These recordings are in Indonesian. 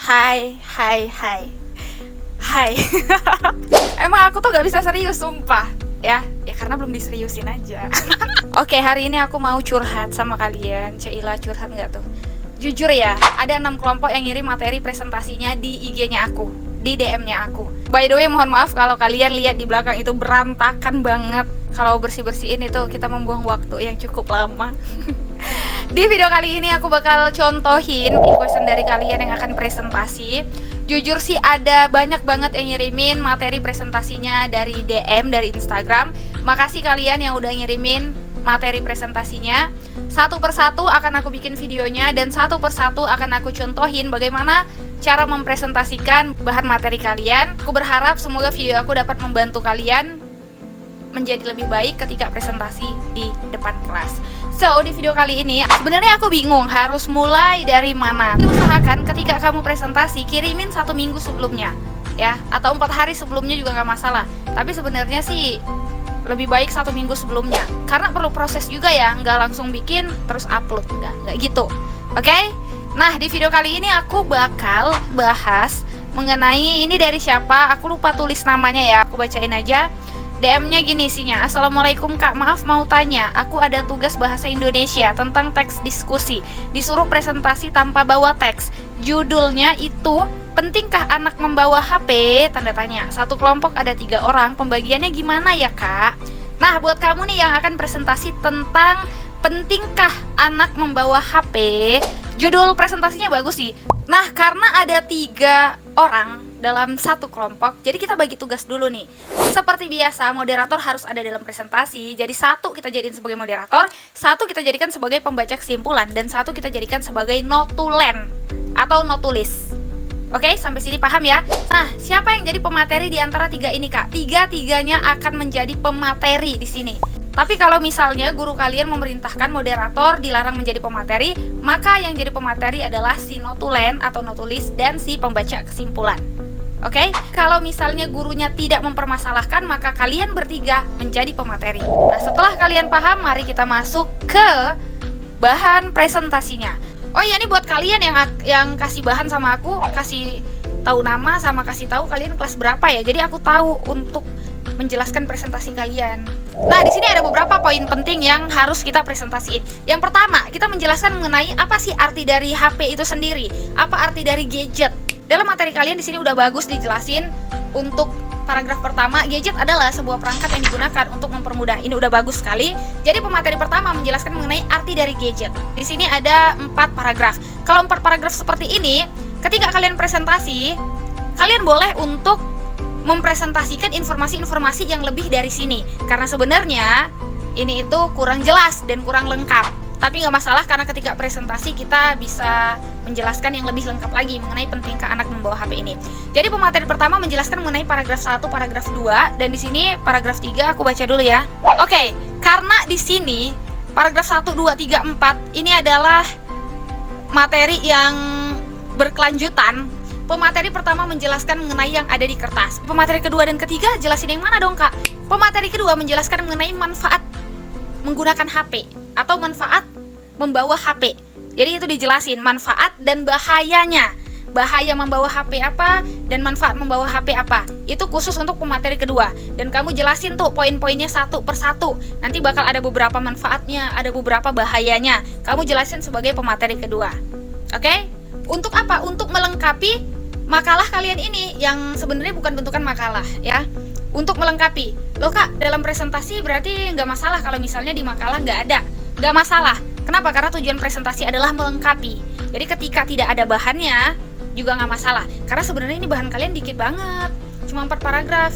Hai, hai, hai, hai. Emang aku tuh gak bisa serius, sumpah. Ya karena belum diseriusin aja. Oke, hari ini aku mau curhat sama kalian. Cila, curhat nggak tuh? Jujur ya, ada 6 kelompok yang ngirim materi presentasinya di IG-nya aku, di DM-nya aku. By the way, mohon maaf kalau kalian lihat di belakang itu berantakan banget. Kalau bersih-bersihin itu kita membuang waktu yang cukup lama. Di video kali ini aku bakal contohin question dari kalian yang akan presentasi. Jujur sih ada banyak banget yang ngirimin materi presentasinya dari DM, dari Instagram. Makasih kalian yang udah ngirimin materi presentasinya. Satu persatu akan aku bikin videonya dan satu persatu akan aku contohin bagaimana cara mempresentasikan bahan materi kalian. Aku berharap semoga video aku dapat membantu kalian menjadi lebih baik ketika presentasi di depan kelas. So, di video kali ini sebenarnya aku bingung harus mulai dari mana. Usahakan ketika kamu presentasi kirimin 1 minggu sebelumnya, ya, atau 4 hari sebelumnya juga nggak masalah. Tapi sebenarnya sih lebih baik 1 minggu sebelumnya, karena perlu proses juga ya, nggak langsung bikin terus upload, nggak gitu. Oke? Nah, di video kali ini aku bakal bahas mengenai ini dari siapa. Aku lupa tulis namanya ya, aku bacain aja. DM-nya gini isinya, Assalamualaikum Kak, maaf mau tanya, aku ada tugas bahasa Indonesia tentang teks diskusi, disuruh presentasi tanpa bawa teks. Judulnya itu, pentingkah anak membawa HP? Tanda tanya. Satu kelompok ada 3 orang, pembagiannya gimana ya Kak? Nah, buat kamu nih yang akan presentasi tentang pentingkah anak membawa HP, judul presentasinya bagus sih. Nah, karena ada 3 orang dalam satu kelompok, jadi kita bagi tugas dulu nih. Seperti biasa, moderator harus ada dalam presentasi. Jadi satu kita jadikan sebagai moderator, satu kita jadikan sebagai pembaca kesimpulan, dan satu kita jadikan sebagai notulen atau notulis. Oke, sampai sini paham ya? Nah, siapa yang jadi pemateri di antara 3 ini Kak? Tiga-tiganya akan menjadi pemateri di sini. Tapi kalau misalnya guru kalian memerintahkan moderator dilarang menjadi pemateri, maka yang jadi pemateri adalah si notulen atau notulis dan si pembaca kesimpulan. Oke, kalau misalnya gurunya tidak mempermasalahkan, maka kalian bertiga menjadi pemateri. Nah, setelah kalian paham, mari kita masuk ke bahan presentasinya. Oh iya, ini buat kalian yang kasih bahan sama aku, kasih tahu nama sama kasih tahu kalian kelas berapa ya. Jadi aku tahu untuk menjelaskan presentasi kalian. Nah, di sini ada beberapa poin penting yang harus kita presentasiin. Yang pertama, kita menjelaskan mengenai apa sih arti dari HP itu sendiri, apa arti dari gadget. Dalam materi kalian di sini udah bagus dijelasin. Untuk paragraf pertama, gadget adalah sebuah perangkat yang digunakan untuk mempermudah. Ini udah bagus sekali. Jadi pemateri pertama menjelaskan mengenai arti dari gadget. Di sini ada 4 paragraf. Kalau 4 paragraf seperti ini, ketika kalian presentasi, kalian boleh untuk mempresentasikan informasi-informasi yang lebih dari sini, karena sebenarnya ini itu kurang jelas dan kurang lengkap. Tapi nggak masalah, karena ketika presentasi kita bisa menjelaskan yang lebih lengkap lagi mengenai pentingkah anak membawa HP ini. Jadi pemateri pertama menjelaskan mengenai paragraf 1, paragraf 2, dan di sini paragraf 3 aku baca dulu ya. Oke, karena di sini paragraf 1, 2, 3, 4 ini adalah materi yang berkelanjutan. Pemateri pertama menjelaskan mengenai yang ada di kertas. Pemateri kedua dan ketiga jelasin yang mana dong Kak? Pemateri kedua menjelaskan mengenai manfaat menggunakan HP atau manfaat membawa HP. Jadi itu dijelasin manfaat dan bahayanya. Bahaya membawa HP apa dan manfaat membawa HP apa. Itu khusus untuk pemateri kedua. Dan kamu jelasin tuh poin-poinnya satu per satu. Nanti bakal ada beberapa manfaatnya, ada beberapa bahayanya. Kamu jelasin sebagai pemateri kedua. Oke? Untuk apa? Untuk melengkapi makalah kalian ini yang sebenarnya bukan bentukan makalah ya. Untuk melengkapi. Loh Kak, dalam presentasi berarti nggak masalah kalau misalnya di makalah nggak ada. Nggak masalah. Kenapa? Karena tujuan presentasi adalah melengkapi. Jadi ketika tidak ada bahannya juga nggak masalah. Karena sebenarnya ini bahan kalian dikit banget. Cuma 4 paragraf.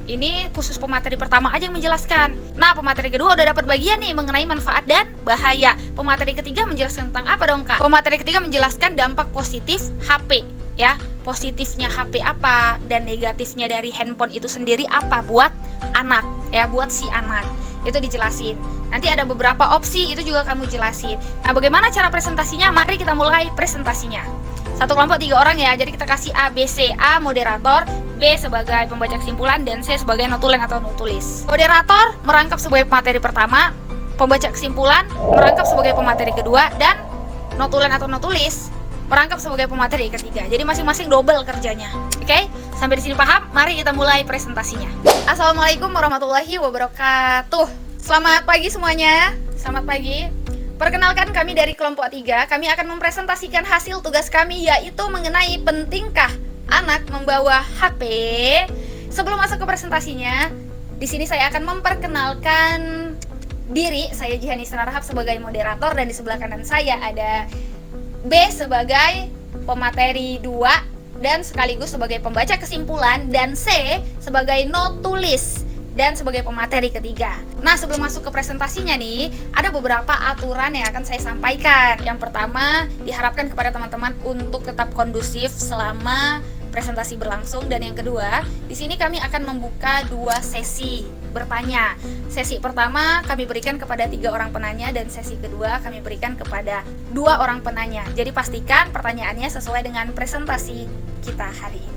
Ini khusus pemateri pertama aja yang menjelaskan. Nah, pemateri kedua udah dapat bagian nih mengenai manfaat dan bahaya. Pemateri ketiga menjelaskan tentang apa dong Kak? Pemateri ketiga menjelaskan dampak positif HP ya. Positifnya HP apa dan negatifnya dari handphone itu sendiri apa buat anak ya, buat si anak. Itu dijelasin. Nanti ada beberapa opsi, itu juga kamu jelasin. Nah, bagaimana cara presentasinya? Mari kita mulai presentasinya. Satu kelompok 3 orang ya, jadi kita kasih A, B, C. A moderator, B sebagai pembaca kesimpulan, dan C sebagai notulen atau notulis. Moderator merangkap sebagai pemateri pertama, pembaca kesimpulan merangkap sebagai pemateri kedua, dan notulen atau notulis merangkap sebagai pemateri ketiga. Jadi masing-masing double kerjanya. Oke? Sampai di sini paham? Mari kita mulai presentasinya. Assalamualaikum warahmatullahi wabarakatuh. Selamat pagi semuanya. Selamat pagi. Perkenalkan, kami dari kelompok 3. Kami akan mempresentasikan hasil tugas kami, yaitu mengenai pentingkah anak membawa HP. Sebelum masuk ke presentasinya, di sini saya akan memperkenalkan diri. Saya Jihani Senarahap sebagai moderator, dan di sebelah kanan saya ada B sebagai pemateri 2 dan sekaligus sebagai pembaca kesimpulan, dan C sebagai not tulis dan sebagai pemateri ketiga. Nah, sebelum masuk ke presentasinya nih, ada beberapa aturan yang akan saya sampaikan. Yang pertama, diharapkan kepada teman-teman untuk tetap kondusif selama presentasi berlangsung, dan yang kedua, di sini kami akan membuka 2 sesi bertanya. Sesi pertama kami berikan kepada 3 orang penanya, dan sesi kedua kami berikan kepada 2 orang penanya. Jadi pastikan pertanyaannya sesuai dengan presentasi kita hari ini.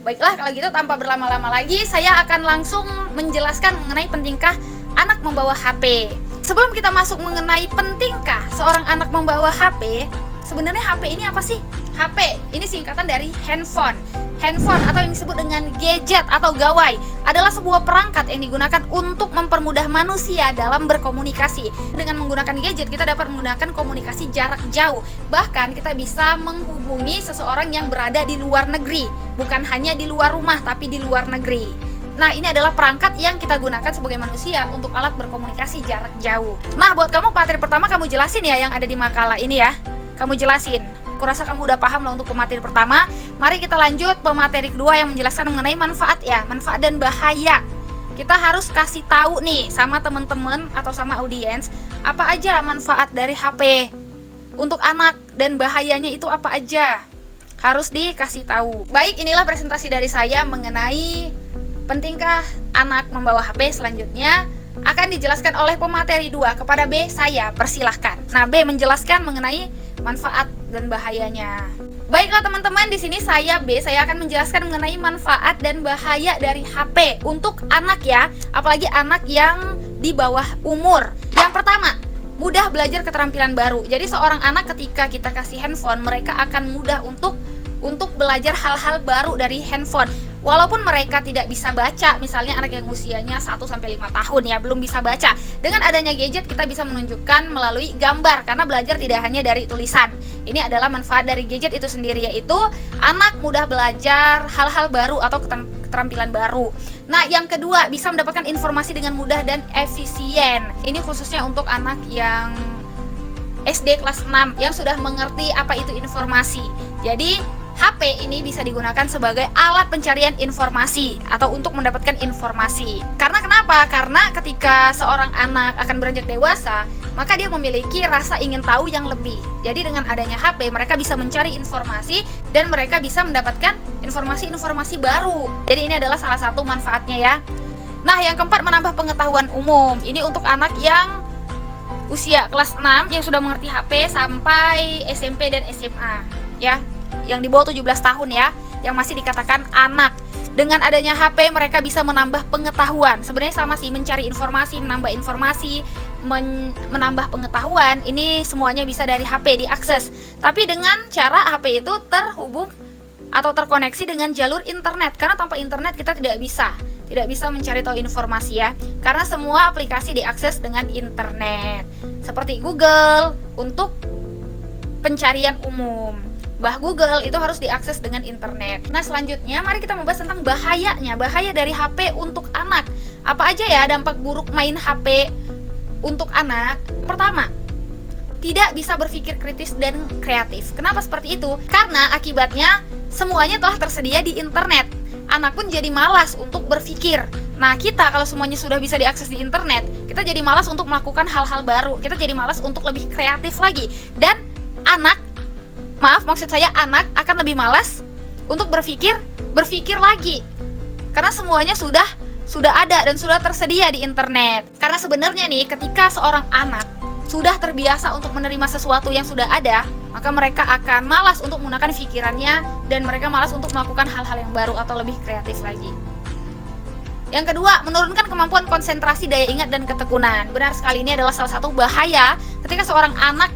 Baiklah, kalau gitu tanpa berlama-lama lagi, saya akan langsung menjelaskan mengenai pentingkah anak membawa HP. Sebelum kita masuk mengenai pentingkah seorang anak membawa HP, sebenarnya HP ini apa sih? HP ini singkatan dari handphone. Handphone atau yang disebut dengan gadget atau gawai adalah sebuah perangkat yang digunakan untuk mempermudah manusia dalam berkomunikasi. Dengan menggunakan gadget, kita dapat menggunakan komunikasi jarak jauh. Bahkan kita bisa menghubungi seseorang yang berada di luar negeri, bukan hanya di luar rumah tapi di luar negeri. Nah, ini adalah perangkat yang kita gunakan sebagai manusia untuk alat berkomunikasi jarak jauh. Nah, buat kamu pemateri pertama, kamu jelasin ya yang ada di makalah ini ya. Kamu jelasin. Kurasa kamu udah paham lah untuk pemateri pertama. Mari kita lanjut pemateri kedua yang menjelaskan mengenai manfaat ya, manfaat dan bahaya. Kita harus kasih tahu nih sama teman-teman atau sama audiens apa aja manfaat dari HP untuk anak dan bahayanya itu apa aja. Harus dikasih tahu. Baik, inilah presentasi dari saya mengenai pentingkah anak membawa HP. Selanjutnya akan dijelaskan oleh pemateri 2 kepada B. Saya persilahkan. Nah, B menjelaskan mengenai manfaat dan bahayanya. Baiklah teman-teman, di sini saya B, saya akan menjelaskan mengenai manfaat dan bahaya dari HP untuk anak ya, apalagi anak yang di bawah umur. Yang pertama, mudah belajar keterampilan baru. Jadi seorang anak ketika kita kasih handphone, mereka akan mudah untuk belajar hal-hal baru dari handphone. Walaupun mereka tidak bisa baca, misalnya anak yang usianya 1-5 tahun ya, belum bisa baca. Dengan adanya gadget kita bisa menunjukkan melalui gambar, karena belajar tidak hanya dari tulisan. Ini adalah manfaat dari gadget itu sendiri, yaitu anak mudah belajar hal-hal baru atau keterampilan baru. Nah, yang kedua, bisa mendapatkan informasi dengan mudah dan efisien. Ini khususnya untuk anak yang SD kelas 6 yang sudah mengerti apa itu informasi. Jadi HP ini bisa digunakan sebagai alat pencarian informasi atau untuk mendapatkan informasi. Karena kenapa? Karena ketika seorang anak akan beranjak dewasa, maka dia memiliki rasa ingin tahu yang lebih. Jadi dengan adanya HP, mereka bisa mencari informasi dan mereka bisa mendapatkan informasi-informasi baru. Jadi ini adalah salah satu manfaatnya ya. Nah, yang keempat, menambah pengetahuan umum. Ini untuk anak yang usia kelas 6 yang sudah mengerti HP sampai SMP dan SMA ya. Yang di bawah 17 tahun ya, yang masih dikatakan anak. Dengan adanya HP, mereka bisa menambah pengetahuan. Sebenarnya sama sih, mencari informasi, menambah informasi, menambah pengetahuan. Ini semuanya bisa dari HP diakses. Tapi dengan cara HP itu terhubung atau terkoneksi dengan jalur internet. Karena tanpa internet kita tidak bisa mencari tahu informasi ya. Karena semua aplikasi diakses dengan internet. Seperti Google untuk pencarian umum. Google itu harus diakses dengan internet. Nah, selanjutnya mari kita membahas tentang bahayanya. Bahaya dari HP untuk anak. Apa aja ya dampak buruk main HP untuk anak? Pertama, tidak bisa berpikir kritis dan kreatif. Kenapa seperti itu? Karena akibatnya semuanya telah tersedia di internet. Anak pun jadi malas untuk berpikir. Nah, kita kalau semuanya sudah bisa diakses di internet, kita jadi malas untuk melakukan hal-hal baru. Kita jadi malas untuk lebih kreatif lagi. Dan maksud saya anak akan lebih malas untuk berpikir lagi. Karena semuanya sudah ada dan sudah tersedia di internet. Karena sebenarnya nih, ketika seorang anak sudah terbiasa untuk menerima sesuatu yang sudah ada, maka mereka akan malas untuk menggunakan pikirannya dan mereka malas untuk melakukan hal-hal yang baru atau lebih kreatif lagi. Yang kedua, menurunkan kemampuan konsentrasi, daya ingat, dan ketekunan. Benar sekali, ini adalah salah satu bahaya ketika seorang anak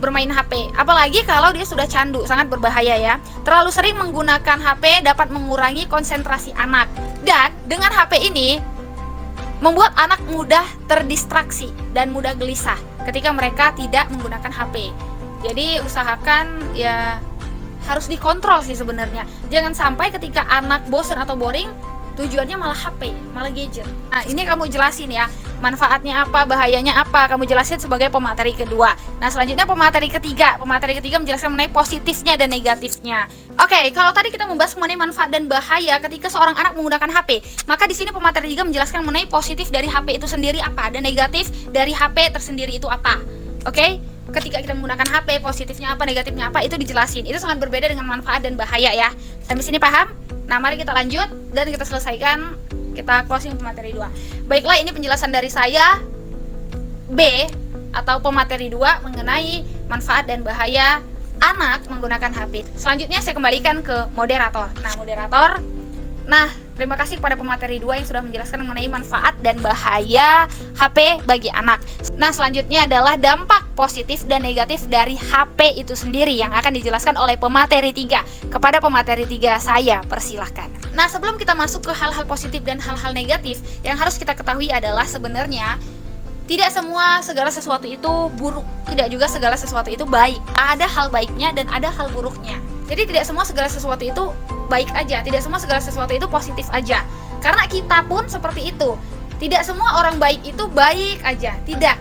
bermain HP. Apalagi kalau dia sudah candu, sangat berbahaya ya. Terlalu sering menggunakan HP dapat mengurangi konsentrasi anak. Dan dengan HP ini membuat anak mudah terdistraksi dan mudah gelisah ketika mereka tidak menggunakan HP. Jadi usahakan ya harus dikontrol sih sebenarnya. Jangan sampai ketika anak bosan atau boring, tujuannya malah HP, malah gadget. Nah, ini kamu jelasin ya, manfaatnya apa, bahayanya apa, kamu jelasin sebagai pemateri kedua. Nah, selanjutnya pemateri ketiga. Pemateri ketiga menjelaskan mengenai positifnya dan negatifnya. Oke, kalau tadi kita membahas mengenai manfaat dan bahaya ketika seorang anak menggunakan HP, maka di sini pemateri ketiga menjelaskan mengenai positif dari HP itu sendiri apa, dan negatif dari HP tersendiri itu apa. Oke? Ketika kita menggunakan HP, positifnya apa, negatifnya apa, itu dijelasin. Itu sangat berbeda dengan manfaat dan bahaya ya. Sampai sini paham? Nah, mari kita lanjut dan kita selesaikan, kita closing pemateri 2. Baiklah, ini penjelasan dari saya B atau pemateri 2 mengenai manfaat dan bahaya anak menggunakan HP. Selanjutnya saya kembalikan ke moderator. Nah, terima kasih kepada pemateri 2 yang sudah menjelaskan mengenai manfaat dan bahaya HP bagi anak. Nah, selanjutnya adalah dampak positif dan negatif dari HP itu sendiri yang akan dijelaskan oleh pemateri 3. Kepada pemateri 3 saya persilahkan. Nah, sebelum kita masuk ke hal-hal positif dan hal-hal negatif, yang harus kita ketahui adalah sebenarnya tidak semua segala sesuatu itu buruk, tidak juga segala sesuatu itu baik. Ada hal baiknya dan ada hal buruknya. Jadi tidak semua segala sesuatu itu baik aja, tidak semua segala sesuatu itu positif aja. Karena kita pun seperti itu. Tidak semua orang baik itu baik aja, tidak.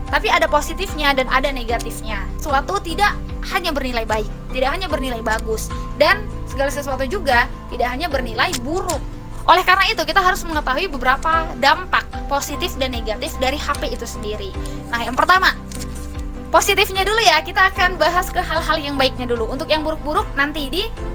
Tapi ada positifnya dan ada negatifnya. Sesuatu tidak hanya bernilai baik, tidak hanya bernilai bagus, dan segala sesuatu juga tidak hanya bernilai buruk. Oleh karena itu, kita harus mengetahui beberapa dampak positif dan negatif dari HP itu sendiri. Nah, yang pertama, positifnya dulu ya, kita akan bahas ke hal-hal yang baiknya dulu. Untuk yang buruk-buruk nanti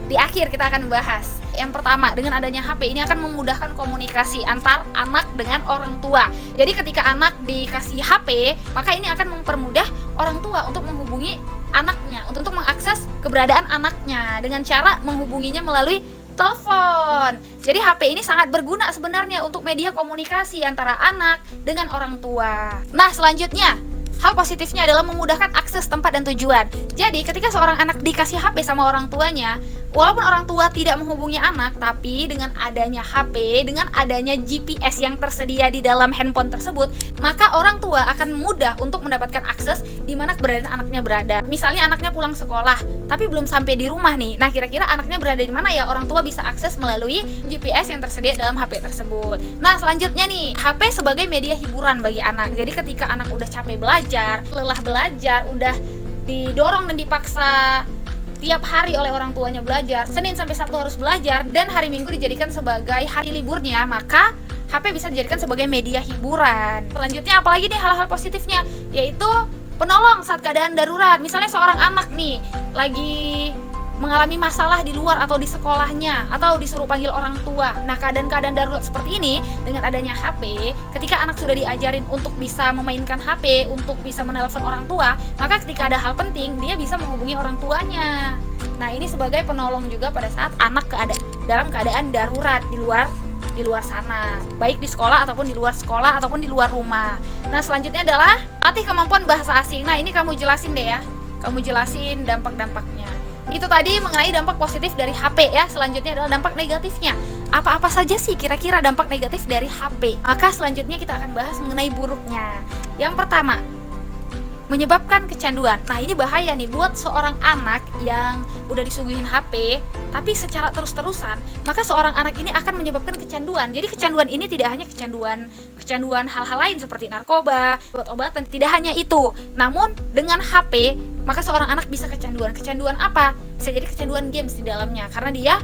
di akhir kita akan bahas. Yang pertama, dengan adanya HP ini akan memudahkan komunikasi antar anak dengan orang tua. Jadi ketika anak dikasih HP, maka ini akan mempermudah orang tua untuk menghubungi anaknya, untuk mengakses keberadaan anaknya dengan cara menghubunginya melalui telepon. Jadi HP ini sangat berguna sebenarnya untuk media komunikasi antara anak dengan orang tua. Nah, selanjutnya, hal positifnya adalah memudahkan akses tempat dan tujuan. Jadi ketika seorang anak dikasih HP sama orang tuanya, walaupun orang tua tidak menghubungi anak, tapi dengan adanya HP, dengan adanya GPS yang tersedia di dalam handphone tersebut, maka orang tua akan mudah untuk mendapatkan akses di mana keberadaan anaknya berada. Misalnya anaknya pulang sekolah, tapi belum sampai di rumah nih. Nah, kira-kira anaknya berada di mana ya? Orang tua bisa akses melalui GPS yang tersedia dalam HP tersebut. Nah, selanjutnya nih, HP sebagai media hiburan bagi anak. Jadi ketika anak udah capek belajar, lelah belajar, udah didorong dan dipaksa tiap hari oleh orang tuanya belajar, Senin sampai Sabtu harus belajar, dan hari Minggu dijadikan sebagai hari liburnya, maka HP bisa dijadikan sebagai media hiburan. Selanjutnya apalagi nih hal-hal positifnya, yaitu penolong saat keadaan darurat. Misalnya seorang anak nih lagi mengalami masalah di luar atau di sekolahnya, atau disuruh panggil orang tua. Nah, keadaan-keadaan darurat seperti ini, dengan adanya HP, ketika anak sudah diajarin untuk bisa memainkan HP, untuk bisa menelpon orang tua, maka ketika ada hal penting, dia bisa menghubungi orang tuanya. Nah, ini sebagai penolong juga pada saat anak dalam keadaan darurat di luar sana, baik di sekolah ataupun di luar sekolah ataupun di luar rumah. Nah, selanjutnya adalah latih kemampuan bahasa asing. Nah, ini kamu jelasin deh ya, kamu jelasin dampak-dampaknya. Itu tadi mengenai dampak positif dari HP ya. Selanjutnya adalah dampak negatifnya. Apa-apa saja sih kira-kira dampak negatif dari HP? Maka selanjutnya kita akan bahas mengenai buruknya. Yang pertama, menyebabkan kecanduan. Nah, ini bahaya nih buat seorang anak yang udah disuguhin HP tapi secara terus-terusan, maka seorang anak ini akan menyebabkan kecanduan. Jadi kecanduan ini tidak hanya kecanduan hal-hal lain seperti narkoba, obat-obatan, tidak hanya itu. Namun dengan HP, maka seorang anak bisa kecanduan. Kecanduan apa? Bisa jadi kecanduan games di dalamnya, karena dia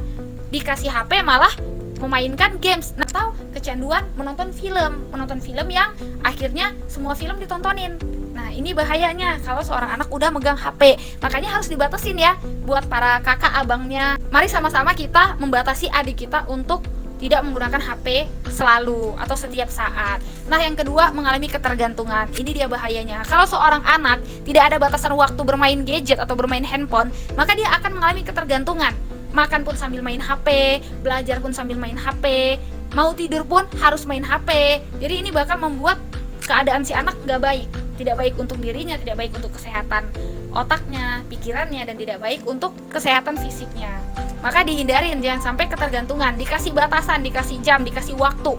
dikasih HP malah memainkan games. Nah, atau kecanduan menonton film yang akhirnya semua film ditontonin. Nah, ini bahayanya kalau seorang anak udah megang HP. Makanya harus dibatasin ya buat para kakak abangnya. Mari sama-sama kita membatasi adik kita untuk tidak menggunakan HP selalu atau setiap saat. Nah, yang kedua, mengalami ketergantungan. Ini dia bahayanya. Kalau seorang anak tidak ada batasan waktu bermain gadget atau bermain handphone, maka dia akan mengalami ketergantungan. Makan pun sambil main HP, belajar pun sambil main HP, mau tidur pun harus main HP. Jadi ini bakal membuat keadaan si anak gak baik. Tidak baik untuk dirinya, tidak baik untuk kesehatan otaknya, pikirannya, dan tidak baik untuk kesehatan fisiknya. Maka dihindarin, jangan sampai ketergantungan. Dikasih batasan, dikasih jam, dikasih waktu.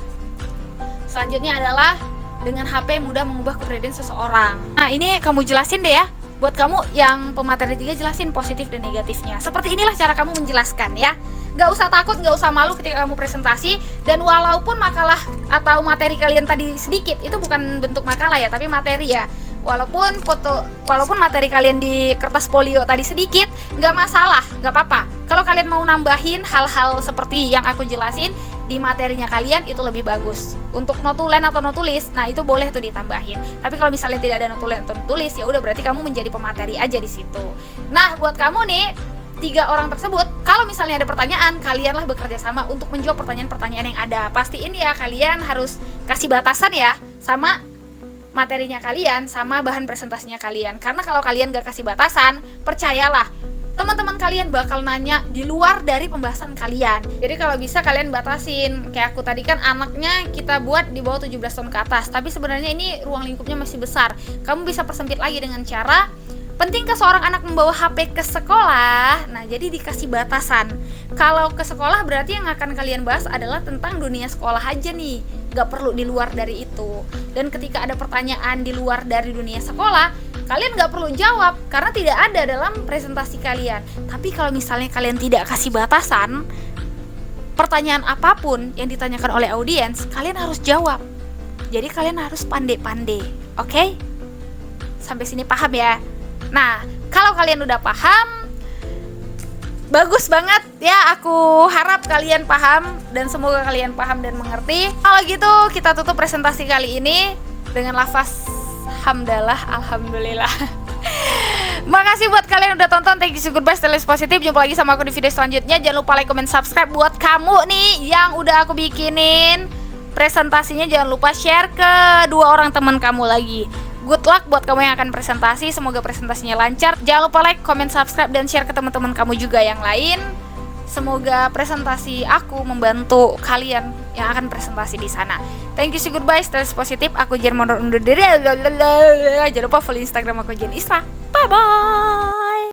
Selanjutnya adalah dengan HP mudah mengubah kepribadian seseorang. Nah, ini kamu jelasin deh ya. Buat kamu yang pemateri 3, jelasin positif dan negatifnya. Seperti inilah cara kamu menjelaskan ya. Gak usah takut, gak usah malu ketika kamu presentasi. Dan walaupun makalah atau materi kalian tadi sedikit, itu bukan bentuk makalah ya, tapi materi ya. Walaupun materi kalian di kertas folio tadi sedikit, gak masalah, gak apa-apa. Kalau kalian mau nambahin hal-hal seperti yang aku jelasin di materinya kalian, itu lebih bagus. Untuk notulen atau notulis, nah itu boleh tuh ditambahin. Tapi kalau misalnya tidak ada notulen atau notulis, ya udah berarti kamu menjadi pemateri aja di situ. Nah, buat kamu nih 3 orang tersebut, kalau misalnya ada pertanyaan, kalianlah bekerja sama untuk menjawab pertanyaan-pertanyaan yang ada. Pastiin ya kalian harus kasih batasan ya sama materinya kalian, sama bahan presentasinya kalian. Karena kalau kalian gak kasih batasan, percayalah, teman-teman kalian bakal nanya di luar dari pembahasan kalian. Jadi kalau bisa kalian batasin. Kayak aku tadi kan anaknya kita buat di bawah 17 tahun ke atas, tapi sebenarnya ini ruang lingkupnya masih besar. Kamu bisa persempit lagi dengan cara, pentingkah seorang anak membawa HP ke sekolah? Nah, jadi dikasih batasan. Kalau ke sekolah berarti yang akan kalian bahas adalah tentang dunia sekolah aja nih, gak perlu di luar dari itu. Dan ketika ada pertanyaan di luar dari dunia sekolah, kalian gak perlu jawab karena tidak ada dalam presentasi kalian. Tapi kalau misalnya kalian tidak kasih batasan, pertanyaan apapun yang ditanyakan oleh audiens, kalian harus jawab. Jadi kalian harus pandai-pandai, oke? Sampai sini paham ya? Nah, kalau kalian udah paham, bagus banget ya. Aku harap kalian paham dan semoga kalian paham dan mengerti. Kalau gitu kita tutup presentasi kali ini dengan lafaz hamdalah, alhamdulillah. Makasih buat kalian udah tonton. Thank you so goodbye, stay positif. Jumpa lagi sama aku di video selanjutnya. Jangan lupa like, comment, subscribe. Buat kamu nih yang udah aku bikinin presentasinya, jangan lupa share ke 2 orang teman kamu lagi. Good luck buat kamu yang akan presentasi. Semoga presentasinya lancar. Jangan lupa like, comment, subscribe, dan share ke teman-teman kamu juga yang lain. Semoga presentasi aku membantu kalian yang akan presentasi di sana. Thank you so goodbye, stay positif. Aku Jen undur diri. Jangan lupa follow Instagram aku Jen Isra. Bye bye.